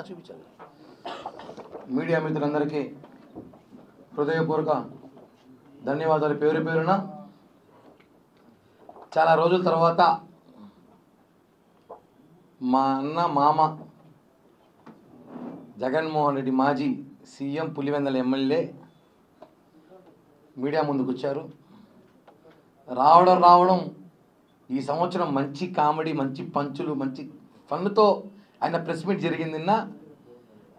చూపించాలి. మీడియా మిత్రులందరికీ హృదయపూర్వక ధన్యవాదాలు. పేరు పేరున చాలా రోజుల తర్వాత మా అన్న మామ జగన్మోహన్ రెడ్డి మాజీ సీఎం పులివెందుల ఎమ్మెల్యే మీడియా ముందుకు వచ్చారు. రావడం ఈ సంవత్సరం మంచి కామెడీ, మంచి పంచులు, మంచి ఫన్నుతో ఆయన ప్రెస్ మీట్ జరిగింది. నిన్న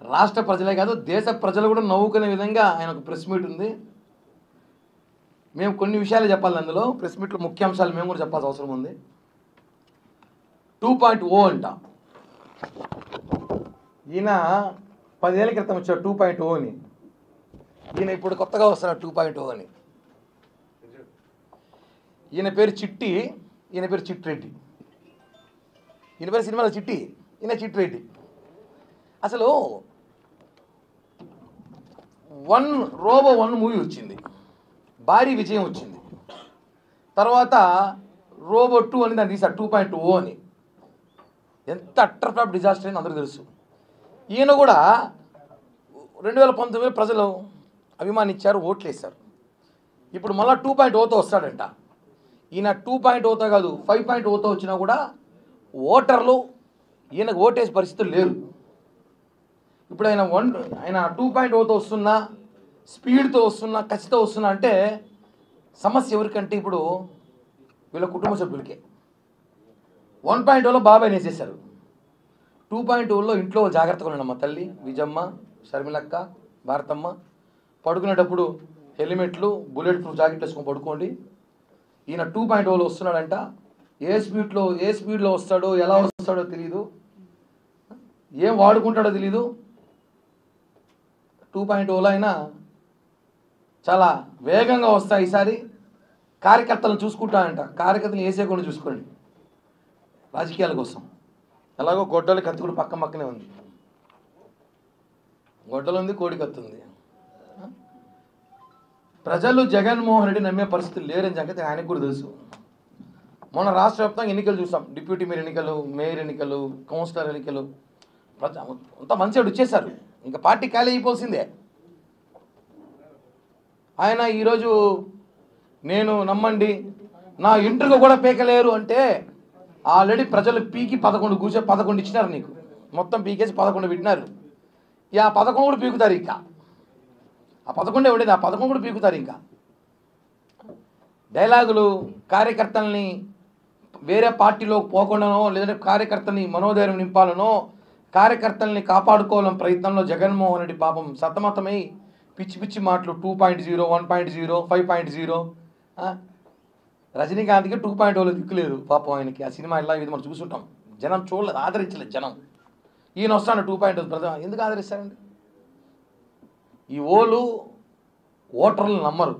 రాష్ట్ర ప్రజలే కాదు దేశ ప్రజలు కూడా నవ్వుకునే విధంగా ఆయన ఒక ప్రెస్ మీట్ ఉంది. మేము కొన్ని విషయాలు చెప్పాలి అందులో ప్రెస్ మీట్లో ముఖ్యాంశాలు మేము కూడా చెప్పాల్సిన అవసరం ఉంది. 2.0 అంట. ఈయన 10 ఏళ్ల క్రితం వచ్చాడు 2.0 అని. ఈయన ఇప్పుడు కొత్తగా వస్తున్నాడు 2.0 అని. ఈయన పేరు చిట్టి, ఈయన పేరు చిట్టిరెడ్డి. ఈయన పేరు సినిమాలో చిట్టి, ఈయన చిట్టిరెడ్డి. అసలు రోబో 1 మూవీ వచ్చింది, భారీ విజయం వచ్చింది. తర్వాత రోబో 2 అని దాన్ని తీశారు 2.0 అని. ఎంత అట్టర్ ఫ్లాప్ డిజాస్టర్ అని అందరూ తెలుసు. ఈయన కూడా 2019 ప్రజలు అభిమానించారు, ఓట్లు వేశారు. ఇప్పుడు మళ్ళీ 2.0తో వస్తాడంట. ఈయన 2.0తో కాదు 5.0తో వచ్చినా కూడా ఓటర్లు ఈయనకు ఓటేసే పరిస్థితులు లేరు. ఇప్పుడు ఆయన 2.0తో వస్తున్నా, స్పీడ్తో వస్తున్నా, కసితో వస్తున్నా అంటే సమస్య ఎవరికంటే ఇప్పుడు వీళ్ళ కుటుంబ సభ్యులకే. 1.0లో బాబాయ్ వేసేసారు. 2.0లో ఇంట్లో జాగ్రత్తగా ఉండండి. మా తల్లి విజమ్మ, షర్మిలక్క, భారతమ్మ పడుకునేటప్పుడు హెల్మెట్లు, బుల్లెట్ ప్రూఫ్ జాకెట్ వేసుకొని పడుకోండి. ఈయన 2.0లో వస్తున్నాడంట. ఏ స్పీడ్లో వస్తాడో, ఎలా వస్తాడో తెలియదు, ఏం వాడుకుంటాడో తెలీదు. 2.0లో అయినా చాలా వేగంగా వస్తాయి. ఈసారి కార్యకర్తలను చూసుకుంటానంట. కార్యకర్తలు వేసేకుండా చూసుకోండి రాజకీయాల కోసం. ఎలాగో గొడ్డలి కత్తి కూడా పక్కనే ఉంది. గొడ్డలు ఉంది, కోడి కత్తి ఉంది. ప్రజలు జగన్మోహన్ రెడ్డి నమ్మే పరిస్థితులు లేరని సంగతి ఆయనకు కూడా తెలుసు. మొన్న రాష్ట్ర వ్యాప్తంగా ఎన్నికలు చూసాం. డిప్యూటీ మేయర్ ఎన్నికలు, మేయర్ ఎన్నికలు, కౌన్సిలర్ ఎన్నికలు, అంత మంచిగా వచ్చేసారు. ఇంకా పార్టీ ఖాళీ అయిపోవాల్సిందే. ఆయన ఈరోజు నేను నమ్మండి నా ఇంటర్వ్యూ కూడా పీకలేరు అంటే ఆల్రెడీ ప్రజలు పీకి 11 ఇచ్చినారు నీకు. మొత్తం పీకేసి 11 పెట్టినారు. ఆ 11 కూడా పీకుతారు. ఇంకా ఆ 11 ఉండేది, ఆ 11 కూడా పీకుతారు. ఇంకా డైలాగులు కార్యకర్తల్ని వేరే పార్టీలో పోకుండానో, లేదంటే కార్యకర్తల్ని మనోధైర్యం నింపాలనో, కార్యకర్తల్ని కాపాడుకోవాలని ప్రయత్నంలో జగన్మోహన్ రెడ్డి పాపం సతమతమై పిచ్చి మాటలు 2.0, 1.0, 5.0. రజనీకాంత్కి 2.0లో దిక్కులేదు పాపం ఆయనకి. ఆ సినిమా ఇలా ఇది మనం చూసుంటాం. జనం చూడలేదు, ఆదరించలేదు జనం. ఈయన వస్తాడు 2.0. ప్రజలు ఎందుకు ఆదరిస్తారండి? ఈ ఓటర్లు నమ్మరు.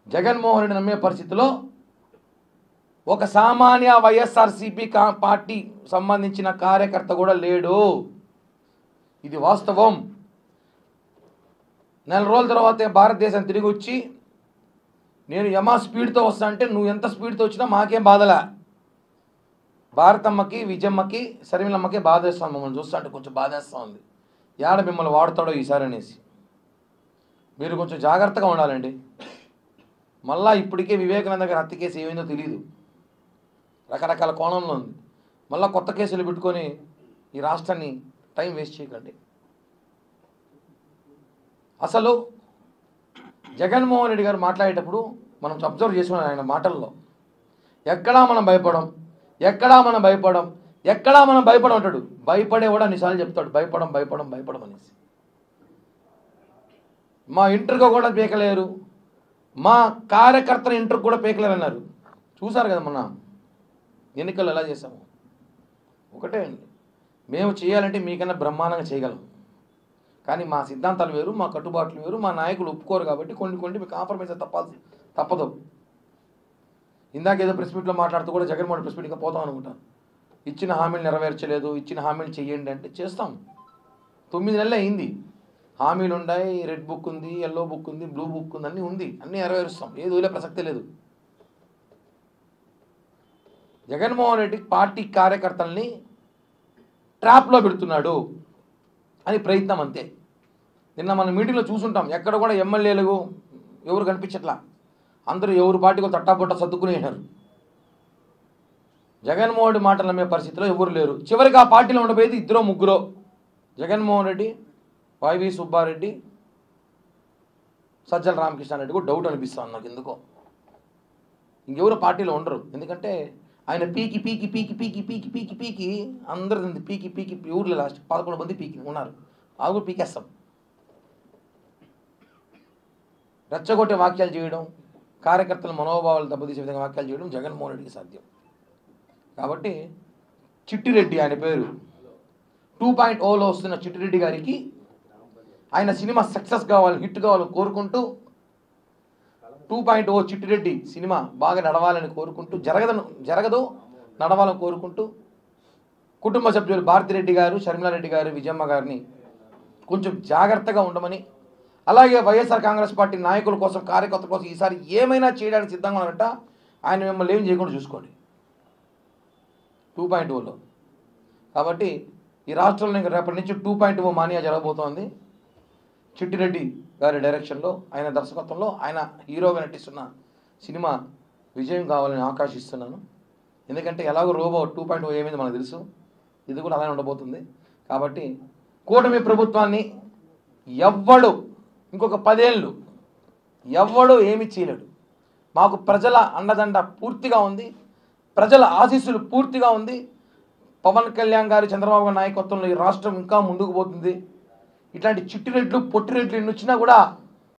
జగన్మోహన్ రెడ్డి నమ్మే పరిస్థితిలో ఒక సామాన్య వైఎస్ఆర్సీపీ పార్టీ సంబంధించిన కార్యకర్త కూడా లేడు. ఇది వాస్తవం. నెల రోజుల తర్వాత భారతదేశం తిరిగి వచ్చి నేను యమా స్పీడ్తో వస్తా అంటే నువ్వు ఎంత స్పీడ్తో వచ్చినా మాకేం బాధలే. భారతమ్మకి, విజయమ్మకి, శర్మిలమ్మకి బాధేస్తాను. మమ్మల్ని చూస్తా అంటే కొంచెం బాధేస్తూ ఉంది. ఏడ మిమ్మల్ని వాడతాడో ఈసారి అనేసి. మీరు కొంచెం జాగ్రత్తగా ఉండాలండి. మళ్ళా ఇప్పటికే వివేకానంద గారి హత్య కేసు ఏమైందో తెలియదు, రకరకాల కోణంలో ఉంది. మళ్ళీ కొత్త కేసులు పెట్టుకొని ఈ రాష్ట్రాన్ని టైం వేస్ట్ చేయకండి. అసలు జగన్మోహన్ రెడ్డి గారు మాట్లాడేటప్పుడు మనం అబ్జర్వ్ చేసుకున్నాం ఆయన మాటల్లో. ఎక్కడా మనం భయపడం అంటాడు. భయపడే కూడా అన్నిసార్లు చెప్తాడు భయపడం అనేసి. మా ఇంటర్వ్యూ కూడా పీకలేరు, మా కార్యకర్తల ఇంటర్వ్యూ కూడా పీకలేరు అన్నారు. చూసారు కదా మొన్న ఎన్నికలు ఎలా చేసాము. ఒకటే అండి, మేము చేయాలంటే మీకన్నా బ్రహ్మాండంగా చేయగలం. కానీ మా సిద్ధాంతాలు వేరు, మా కట్టుబాట్లు వేరు, మా నాయకులు ఒప్పుకోరు. కాబట్టి కొన్ని మీకు కాంప్రమైజ్ తప్పదు. ఇందాక ఏదో ప్రెస్ మీట్లో మాట్లాడుతూ కూడా జగన్మోహన్ ప్రెస్ మీట్ ఇంకా పోతాం అనుకుంటాను. ఇచ్చిన హామీలు నెరవేర్చలేదు, ఇచ్చిన హామీలు చెయ్యండి అంటే చేస్తాం. 9 నెలలు అయింది. హామీలు ఉన్నాయి, రెడ్ బుక్ ఉంది, ఎల్లో బుక్ ఉంది, బ్లూ బుక్ ఉంది, అన్నీ ఉంది, అన్నీ నెరవేరుస్తాం. ఏది వదిలే ప్రసక్తే లేదు. జగన్మోహన్ రెడ్డి పార్టీ కార్యకర్తల్ని ట్రాప్లో పెడుతున్నాడు అని ప్రయత్నం అంతే. నిన్న మన మీటింగ్లో చూసుంటాం, ఎక్కడ కూడా ఎమ్మెల్యేలు ఎవరు కనిపించట్లా, అందరూ ఎవరు పార్టీకి తట్టాపొట్ట సర్దుకునేశారు. జగన్మోహన్ రెడ్డి మాటలు నమ్మే పరిస్థితిలో ఎవరు లేరు. చివరికి ఆ పార్టీలో ఉండబోయేది ఇద్దరో ముగ్గురో, జగన్మోహన్ రెడ్డి, వైవి సుబ్బారెడ్డి, సజ్జల రామకృష్ణారెడ్డి కూడా డౌట్ అనిపిస్తుంది నాకు ఎందుకో. ఇంకెవరు పార్టీలో ఉండరు, ఎందుకంటే ఆయన పీకి పీకి పీకి పీకి పీకి పీకి పీకి అందరు పీకి పీకి ఊర్లో లాస్ట్ 11 మంది పీకి ఉన్నారు, అది కూడా పీకేస్తాం. రెచ్చగొట్టే వాక్యాలు చేయడం, కార్యకర్తల మనోభావాలు దెబ్బతీసే విధంగా వాక్యాలు చేయడం జగన్మోహన్ రెడ్డికి సాధ్యం. కాబట్టి చిట్టిరెడ్డి ఆయన పేరు 2.0లో వస్తున్న చిట్టిరెడ్డి గారికి ఆయన సినిమా సక్సెస్ కావాలని, హిట్ కావాలని కోరుకుంటూ 2.0 చిట్టిరెడ్డి సినిమా బాగా నడవాలని కోరుకుంటూ, జరగదు నడవాలని కోరుకుంటూ కుటుంబ సభ్యులు భారతిరెడ్డి గారు, షర్మిలారెడ్డి గారు, విజయమ్మ గారిని కొంచెం జాగ్రత్తగా ఉండమని, అలాగే వైఎస్ఆర్ కాంగ్రెస్ పార్టీ నాయకుల కోసం, కార్యకర్తల కోసం ఈసారి ఏమైనా చేయడానికి సిద్ధంగా ఉన్నారంట. ఆయన మిమ్మల్ని ఏం చేయకుండా చూసుకోండి 2.0లో. కాబట్టి ఈ రాష్ట్రంలో ఇంకా రేపటి నుంచి 2.0 మానియా జరగబోతోంది. చిట్టిరెడ్డి గారి డైరెక్షన్లో, ఆయన దర్శకత్వంలో, ఆయన హీరోగా నటిస్తున్న సినిమా విజయం కావాలని ఆకాంక్షిస్తున్నాను. ఎందుకంటే ఎలాగో రోబో 2.0 ఏమైంది మనకు తెలుసు, ఇది కూడా అలానే ఉండబోతుంది. కాబట్టి కూటమి ప్రభుత్వాన్ని ఎవ్వడు ఇంకొక 10 ఏళ్ళు ఎవ్వడు ఏమి చేయలేడు. మాకు ప్రజల అండదండ పూర్తిగా ఉంది, ప్రజల ఆశీస్సులు పూర్తిగా ఉంది. పవన్ కళ్యాణ్ గారు, చంద్రబాబు నాయకత్వంలో ఈ రాష్ట్రం ఇంకా ముందుకు పోతుంది. ఇట్లాంటి చిట్టిరెడ్లు, పొట్టిరెడ్లు ఎన్ని వచ్చినా కూడా